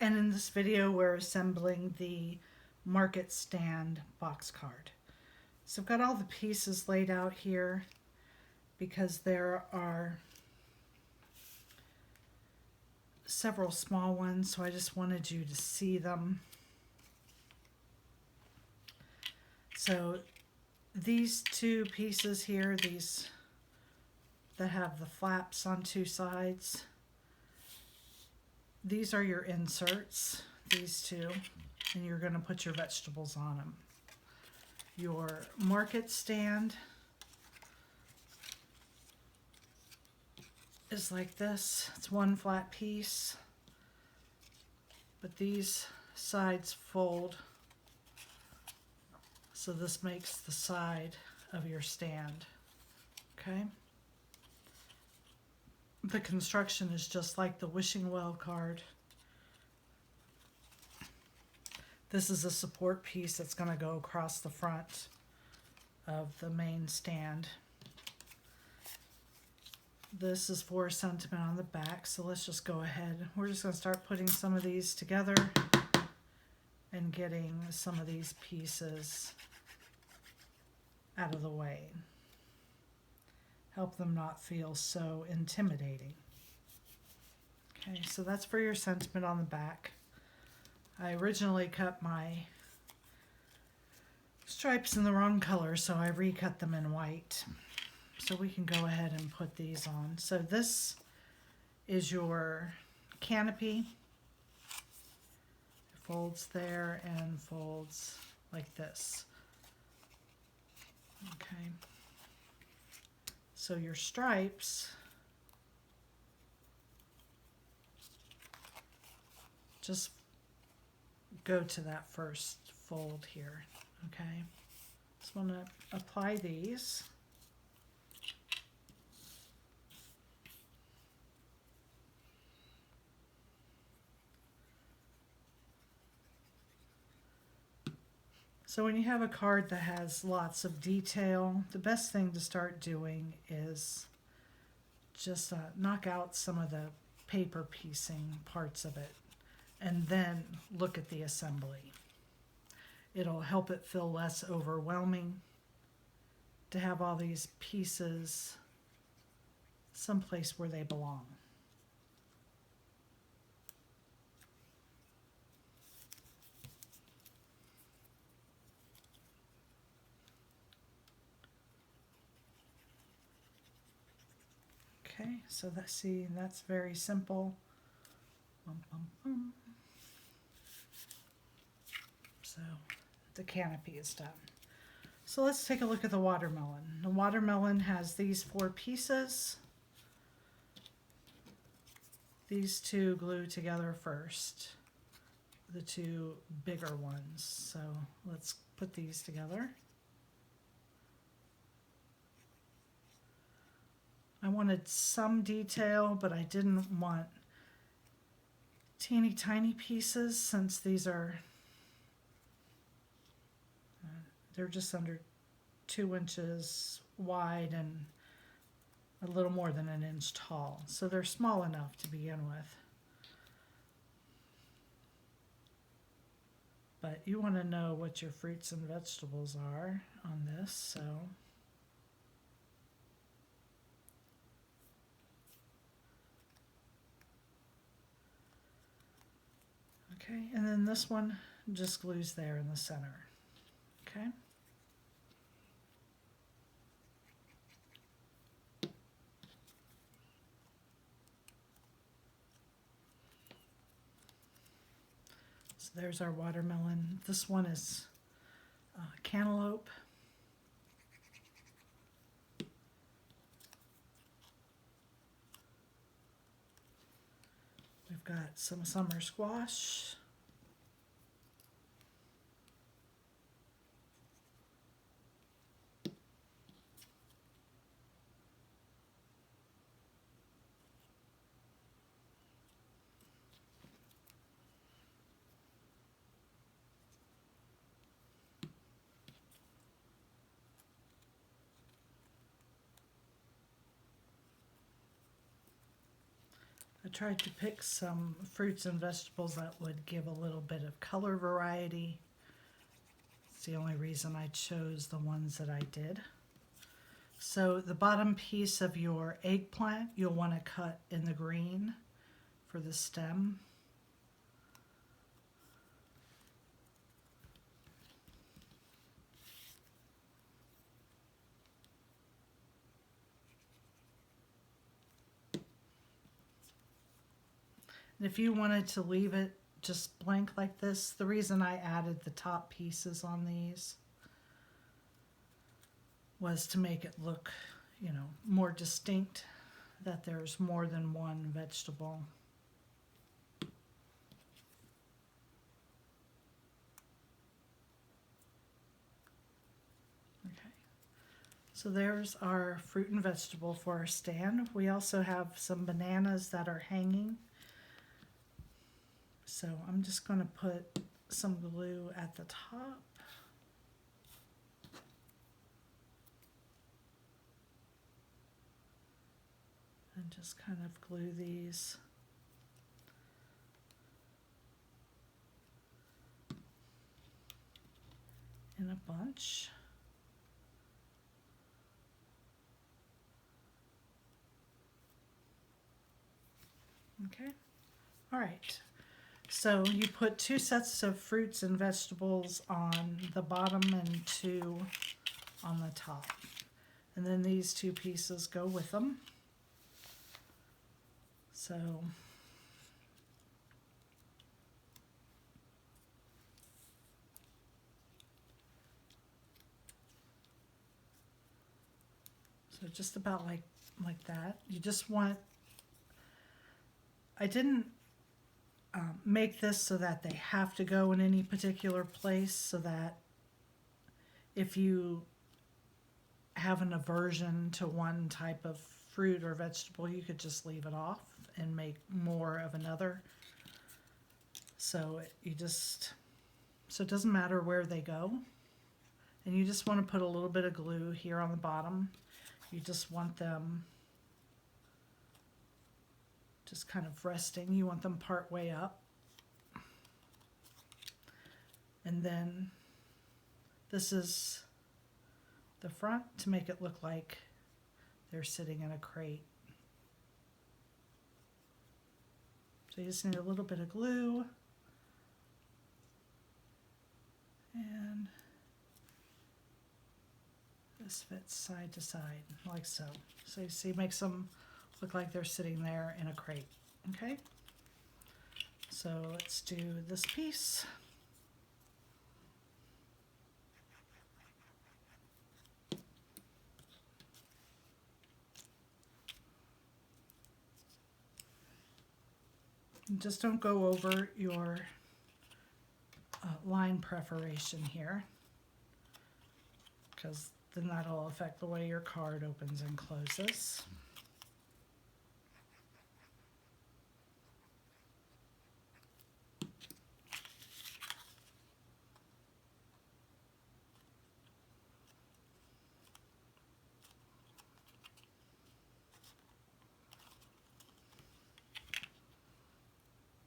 And in this video we're assembling the market stand box card. So I've got all the pieces laid out here because there are several small ones, so I just wanted you to see them. So these two pieces here, these that have the flaps on two sides, these are your inserts, these two, and you're going to put your vegetables on them. Your market stand is like this. It's one flat piece, but these sides fold, so this makes the side of your stand. Okay? The construction is just like the wishing well card. This is a support piece that's going to go across the front of the main stand. This is for sentiment on the back, so let's just go ahead. We're just going to start putting some of these together and getting some of these pieces out of the way. Help them not feel so intimidating. Okay, so that's for your sentiment on the back. I originally cut my stripes in the wrong color, so I recut them in white. So we can go ahead and put these on. So this is your canopy. It folds there and folds like this. Okay. So your stripes just go to that first fold here. Okay. Just want to apply these. So when you have a card that has lots of detail, the best thing to start doing is just knock out some of the paper piecing parts of it and then look at the assembly. It'll help it feel less overwhelming to have all these pieces someplace where they belong. Okay, so that's very simple. So the canopy is done. So let's take a look at the watermelon. The watermelon has these four pieces. These two glue together first, the two bigger ones. So let's put these together. I wanted some detail, but I didn't want teeny tiny pieces since these are, they're just under 2 inches wide and a little more than an inch tall. So they're small enough to begin with. But you want to know what your fruits and vegetables are on this, so. Okay, and then this one just glues there in the center. Okay. So there's our watermelon. This one is cantaloupe. We've got some summer squash. I tried to pick some fruits and vegetables that would give a little bit of color variety. It's the only reason I chose the ones that I did. So the bottom piece of your eggplant, you'll want to cut in the green for the stem. And if you wanted to leave it just blank like this, the reason I added the top pieces on these was to make it look, you know, more distinct, that there's more than one vegetable. Okay, so there's our fruit and vegetable for our stand. We also have some bananas that are hanging. So I'm just going to put some glue at the top. And just kind of glue these in a bunch. Okay, all right. So you put 2 sets of fruits and vegetables on the bottom and 2 on the top. And then these 2 pieces go with them. So just about like that. You just want, I didn't make this so that they have to go in any particular place, so that if you have an aversion to one type of fruit or vegetable, you could just leave it off and make more of another. So you just, so it doesn't matter where they go. And you just want to put a little bit of glue here on the bottom. You just want them just kind of resting. You want them part way up. And then this is the front to make it look like they're sitting in a crate. So you just need a little bit of glue. And this fits side to side, like so. So you see, makes them look like they're sitting there in a crate, okay? So let's do this piece. And just don't go over your line perforation here, because then that'll affect the way your card opens and closes.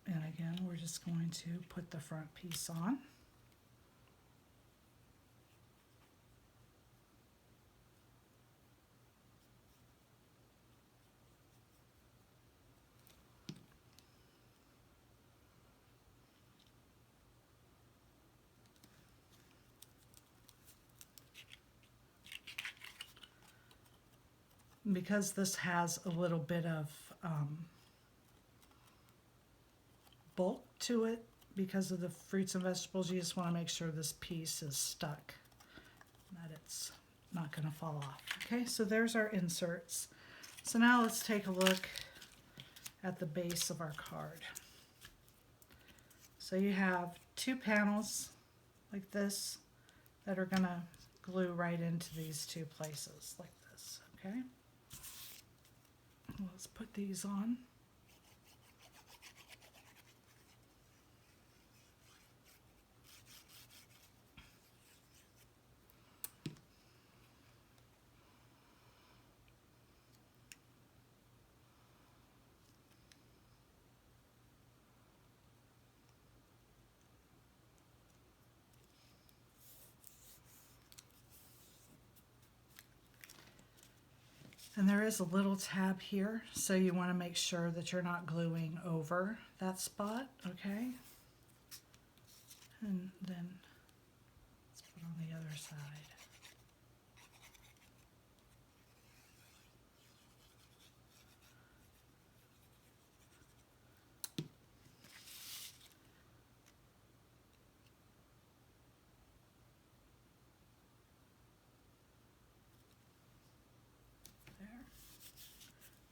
And again, we're just going to put the front piece on. Because this has a little bit of bulk to it, because of the fruits and vegetables, you just want to make sure this piece is stuck, that it's not going to fall off. Okay, so there's our inserts. So now let's take a look at the base of our card. So you have 2 panels like this that are going to glue right into these 2 places like this, okay? Let's put these on. And there is a little tab here, so you want to make sure that you're not gluing over that spot, okay? And then let's put on the other side.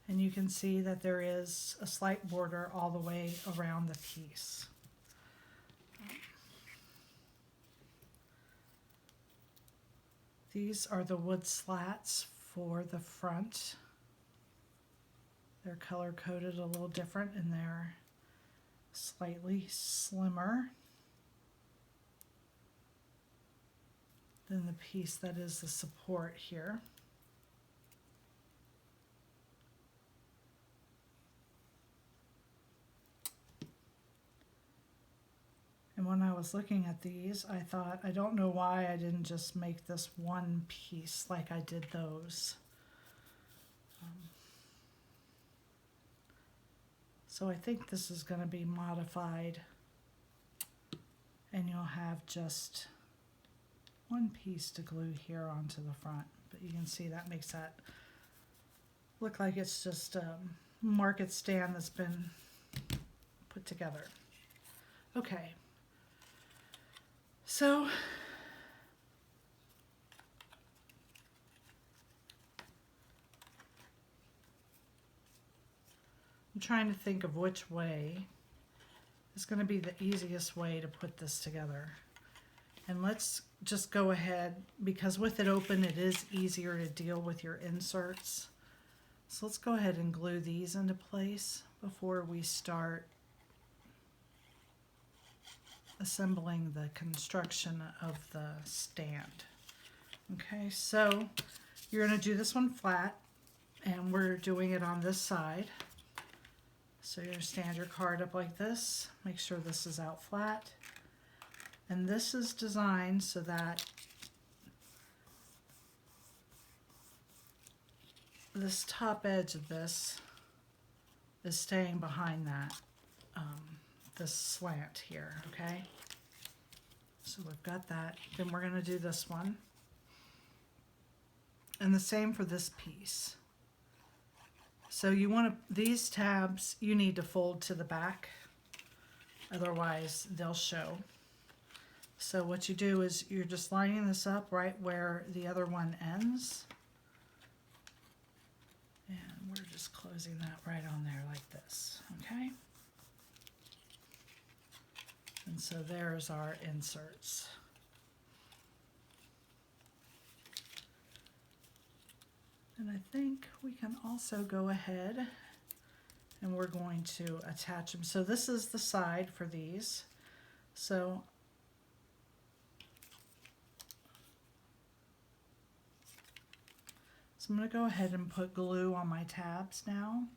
And you can see that there is a slight border all the way around the piece. These are the wood slats for the front. They're color coded a little different and they're slightly slimmer than the piece that is the support here. And when I was looking at these, I thought, I don't know why I didn't just make this one piece like I did those. So I think this is going to be modified and you'll have just one piece to glue here onto the front. But you can see that makes that look like it's just a market stand that's been put together. Okay. So I'm trying to think of which way is going to be the easiest way to put this together. And let's just go ahead, because with it open it is easier to deal with your inserts. So let's go ahead and glue these into place before we start assembling the construction of the stand. Okay, so you're going to do this one flat, and we're doing it on this side. So you're going to stand your card up like this, make sure this is out flat, and this is designed so that this top edge of this is staying behind that this slant here, okay? So we've got that. Then we're going to do this one. And the same for this piece. So you want to, these tabs, you need to fold to the back, otherwise they'll show. So what you do is you're just lining this up right where the other one ends. And we're just closing that right on there like this, okay? And so there's our inserts. And I think we can also go ahead and we're going to attach them. So this is the side for these. So I'm going to go ahead and put glue on my tabs now.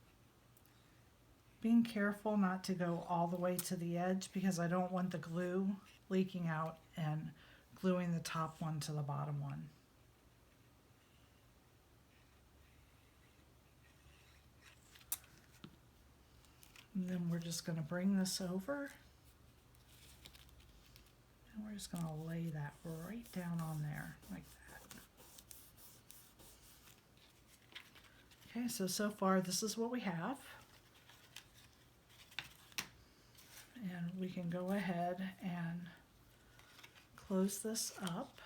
Being careful not to go all the way to the edge because I don't want the glue leaking out and gluing the top one to the bottom one. And then we're just going to bring this over and we're just going to lay that right down on there like that. Okay, so far this is what we have. And we can go ahead and close this up.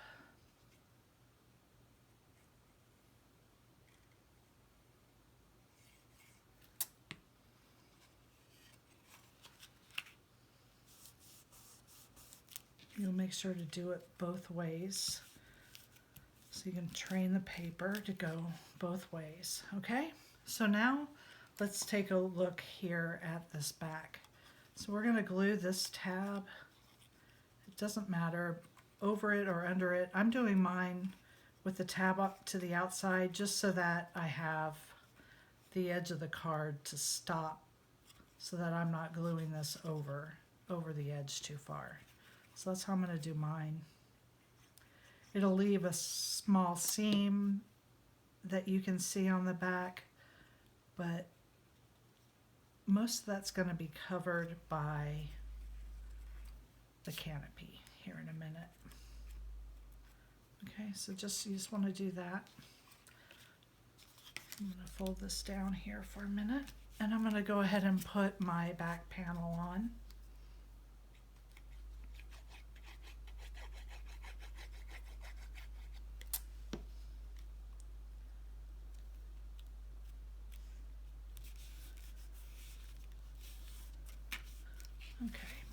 You'll make sure to do it both ways so you can train the paper to go both ways. Okay, so now let's take a look here at this back. So we're going to glue this tab, it doesn't matter, over it or under it. I'm doing mine with the tab up to the outside just so that I have the edge of the card to stop so that I'm not gluing this over the edge too far. So that's how I'm going to do mine. It'll leave a small seam that you can see on the back, but most of that's going to be covered by the canopy here in a minute. Okay, so you just want to do that. I'm going to fold this down here for a minute, and I'm going to go ahead and put my back panel on. Okay,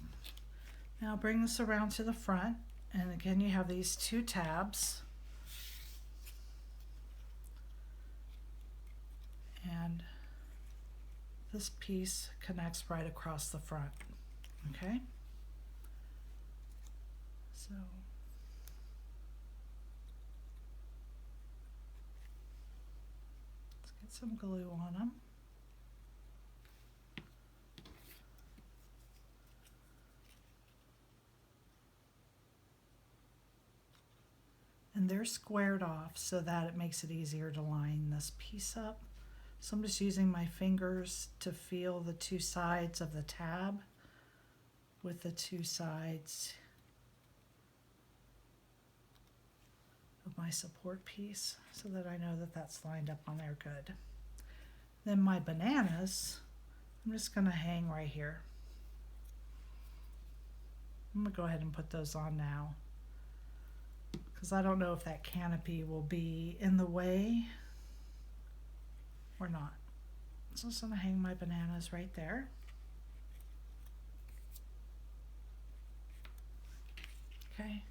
now bring this around to the front, and again you have these two tabs, and this piece connects right across the front. Okay, so let's get some glue on them. And they're squared off so that it makes it easier to line this piece up. So I'm just using my fingers to feel the two sides of the tab with the two sides of my support piece so that I know that that's lined up on there good. Then my bananas, I'm just going to hang right here. I'm going to go ahead and put those on now, because I don't know if that canopy will be in the way or not. So I'm just going to hang my bananas right there. Okay.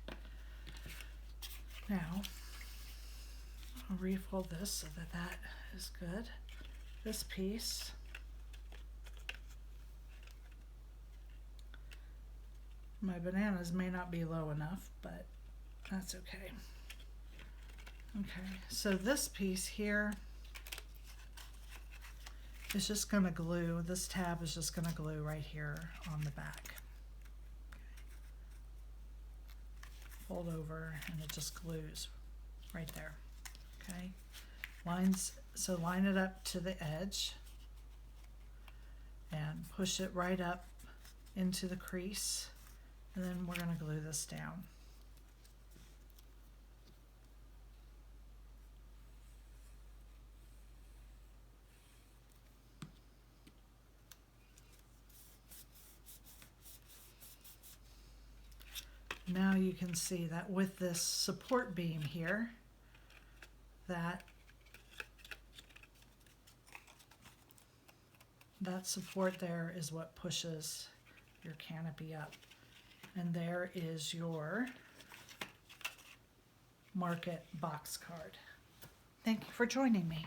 Now, I'll refold this so that that is good. This piece, my bananas may not be low enough, but that's okay. Okay, so this piece here is just going to glue. This tab is just going to glue right here on the back. Fold over and it just glues right there. Okay, so line it up to the edge and push it right up into the crease, and then we're going to glue this down. Now you can see that with this support beam here, that support there is what pushes your canopy up. And there is your Market box card. Thank you for joining me.